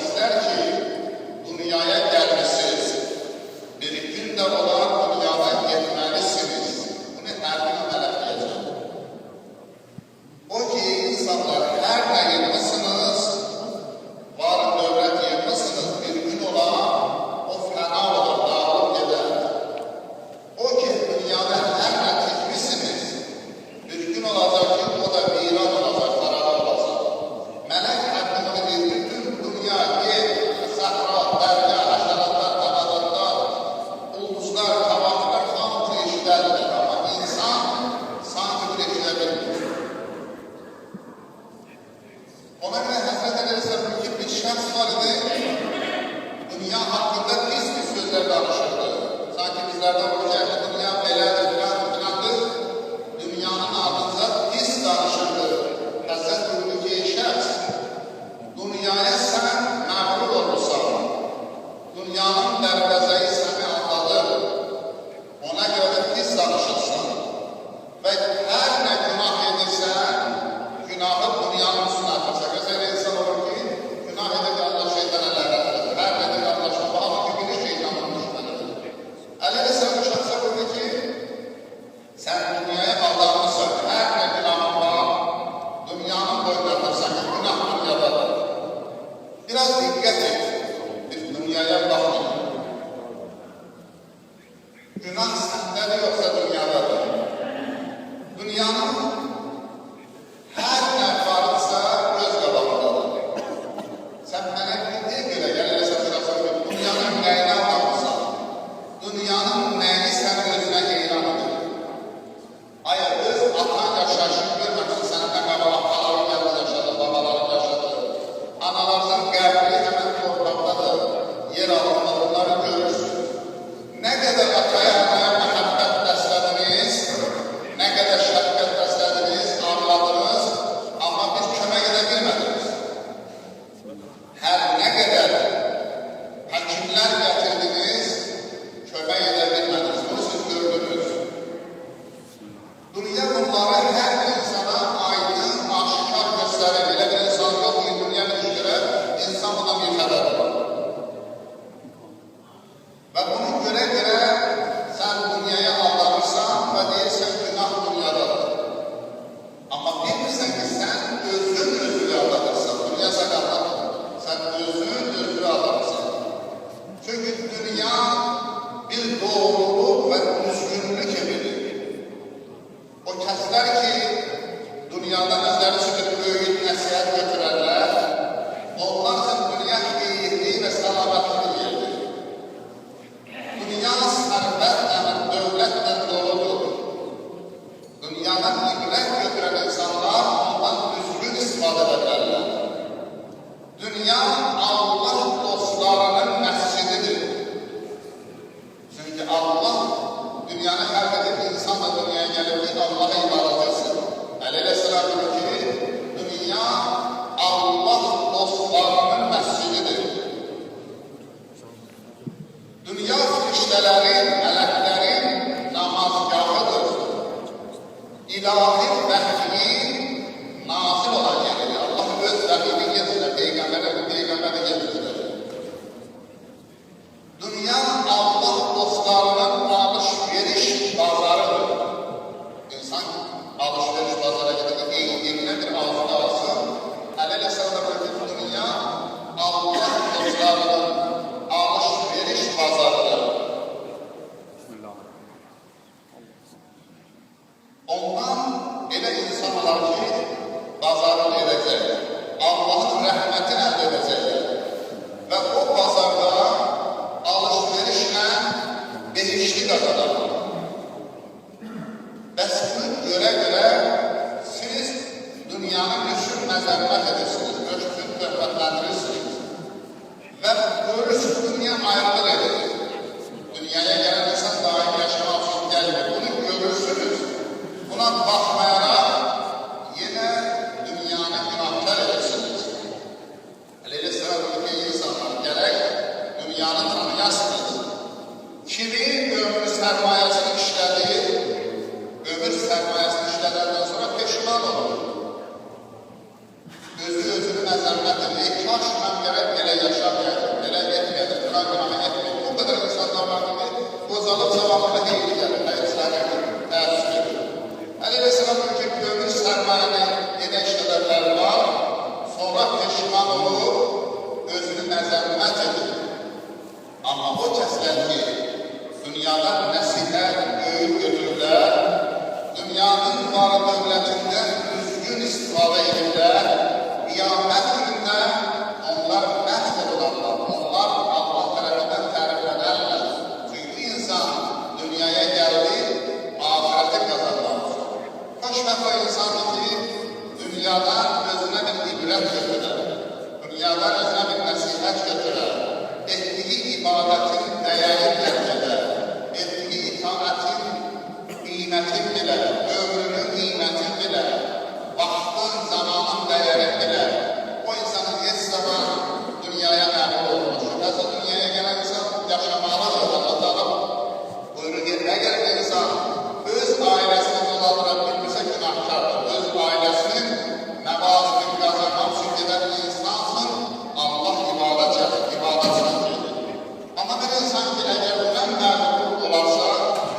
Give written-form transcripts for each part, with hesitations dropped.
kəslər ki, dünyaya gəlmisiniz, bir gün də olar dünyaya getməlisiniz. Bunu hər gün mələkəyəcəm. O ki, insanlar hər nə yığmısınız, var dövlət yığmısınız, bir gün olar, o fəna olur, dağılıb gedər. O ki, dünyada hər nə tikmisiniz, bir gün olacaq ki, o da viran olacaq, xaraba olacaq. Mələk həddini deyir, bütün dünya, yer, səhra, dərya, həşəratlar, qanadlar, ulduzlar, kavaklar, hamı eşidərdir. Amma insan sanki bir eşidə bilmir. Ona görə Həzrət Əleyhisselam ki, bir şəxs var idi, dünya haqqında pis sözlər danışırdı. Sanki bizlərdən olacaq ki, dünya belədir, filandır. Dünyanın adınca pis danışırdı. Həzrət buyurdu ki, şəxs, dünyaya sən məğrur olursan, dünyanın dərbəzəyi səni anladır, ona görə pis danışırsan və hər nə günah edirsən, günahı dünyanın üstünə atırsan. Gözəl insan olur ki, günah edir ki, Allah şeytan əllərdir. Hər nədir Allah şeytan, amma ki, biri şeytanın düşmənidir. Əleyhisselam bu şəxsə buyurdu ki, sən dünyaya aldanmışsan, hər nə günahın var, dünyanın boyunda atırsan ki, günah dünyadadır. Biraz diqqət et, bir dünyaya baxın. Günah səndədir, yoxsa dünyadadır. Dünyanın hər nə varsa göz qabağındadır. Sən mənə deyə görə gəlirsən şəxsən ki, dünyanın nəyini anlamırsan, dünyanın nəyini sən özünə qeyran edir. Aya öz atan yaşayışını görməksin, sənin də qabağa ataların yanında yaşadı, babaların yaşadı. Analardan qəbri həmən torpaqdadır, yer altında bunları görürsün. Nə qədər ataya məhəbbət bəslədiniz, nə qədər şəfqət bəslədiniz, ağladınız, amma bir kömək edə bilmədiniz. Hər nə qədər həkimlər gətirdiniz, kömək edə bilmədiniz. Bunu siz gördünüz. Dünya bunları hər insana aydın, aşikar göstərir. Elə bir insan yox ki, dünya düşdürər, insan buna bir xəbər var. Və bunu görə sən dünyaya aldanırsan və deyirsən günah dünyadadır. Amma bilmirsən ki, sən özünü aldanırsan. Dünya sən aldanır. Sən özünü aldanırsan. Çünki dünya bir doğruluq və düzgünlük evidir. O kəslər ki, dünyada özləri çıxıb böyük nəsihət götürərlər, onlar üçün dünya xeyirli və səlamətli yerdir. Dünya sərvətlə, dövlətlə doludur. Dünyadan ibrət götürən insanlar ondan düzgün istifadə edirlər. Dünya Allah dostlarının məscididir. Çünki Allah dünyanı xəlq edib, insan da dünyaya gəlib ki, Allah'a ibadet etsin. Əleyhisselam diyor ki, dünya Allah dostlarının məscididir. Dünya firiştələrin, mələklərin namazgahıdır. İlahi vəhyin nazil olan yeridir. Allah öz vəhini getirir, peyğəmbərə getirir. Dünya Allah dostlarının alış-veriş bazarıdır. İnsan alış-veriş bazara gedir, elinə bir ağzını alsın. Əleyhisselam diyor ki, dünya Allah dostlarının alış-veriş bazarıdır. Ondan elə insan olar ki, bazarını edəcək, Allahın rəhmətini əldə edəcəklər. Və o bazarda alış-verişlə behişli qazanırlar. Bəs bunu görə siz dünyanın üçün məzəmmət edirsiniz, üçün töhbətlendirirsiniz. Və görürsünüz, dünya ayrılır edir. Dünyaya gələn insan daim yaşamaq üçün gəlmir. Bunu görürsünüz. Buna baxmayaraq yenə dünyanı günahkar edirsiniz. Əleyhisselam ülke insanlar gərək dünyanı tanıyasınız. Kimi ömür sərmayəsini işlədir, ömür sərmayəsini işlədəndən sonra peşman olur. Özü özünü məzəmmət edir. Kaş mən gərək belə yaşamayaydım, belə etməyədim, filan günahı etməydim. O qədər insanlar var ki, qozalıb savamına heyli gəlir, həyatlarına təəssüf edir. Əleyhisselam ki, gömür sərmayəni yenə işlədərlər var, sonra peşman olur, özünü məzəmmət edir. Amma o kəslər ki, dünyada nəsihət, öğüt götürürlər, dünyanın var dövlətindən düzgün istifadə edirlər, qiyamət günündə onlar məhv olurlar, onlar Allah tərəfindən təriflənərlər. Çünki insan dünyaya gəldi, ahirəti qazanlar. Xoşbəxt o insandır ki, dünyadan özünə bir ibrət götürər, dünyadan özünə bir nəsihət götürər, etdiyi ibadətin dəyəri dərəcədə, etdiyi itaətin qiymətin bilə, ömrünün qiymətin bilə, vaxtın, zamanın dəyərin bilə, o insanın heç zaman dünyaya məğlub olmuş. Şübhəsə dünyaya gələn insan yaşamalıdır, Allah buyurur ki, əgər insan öz ailəsini dolandıra bilmirsə günahkardır, öz ailəsinin məvazini qazanmaq üçün gedən insansın, Allah ibadət çəkir, ibadət çəkir. Amma bir insan ki, əgər bundan məğlub olarsa,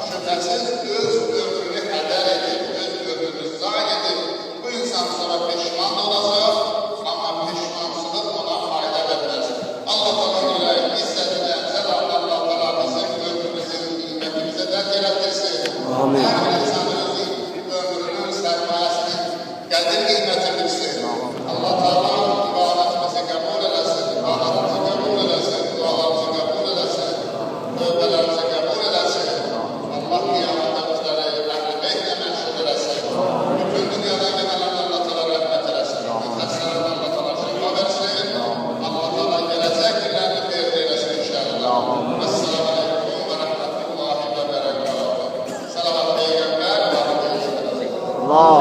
şübhəsiz öz ömrünü hədər edir, öz ömrünü zayi edir. Bu insan sonra peşman olacaq, amma peşmansızlıq ona fayda verməz. Allah Teala ilə istədiyinə Allah bizim ömrümüzün qiymətimizi dərk elədirsin. Amin. Hər insan özü ömrünün sərmayəsini qədir qiymətini bilsin. Allah Teala ibadətimizi qəbul eləsin, ibadətimizi qəbul eləsin, dualarımızı qəbul eləsin, tövbələrimizi qəbul eləsin. Allah qiyamətdə bizləri əhl-i beytlə məşğul eləsin. Bütün dünyadan gələnlərlə Allah Teala rəhmət eləsin. Xəstələrlə Allah Teala şifa versin. Allah Teala gələcək günlərini xeyirli eləsin inşallah. Esselamu aleyküm və rəhmətullahi və bərəkatuhu. Salavat Peyğəmbər və Allah.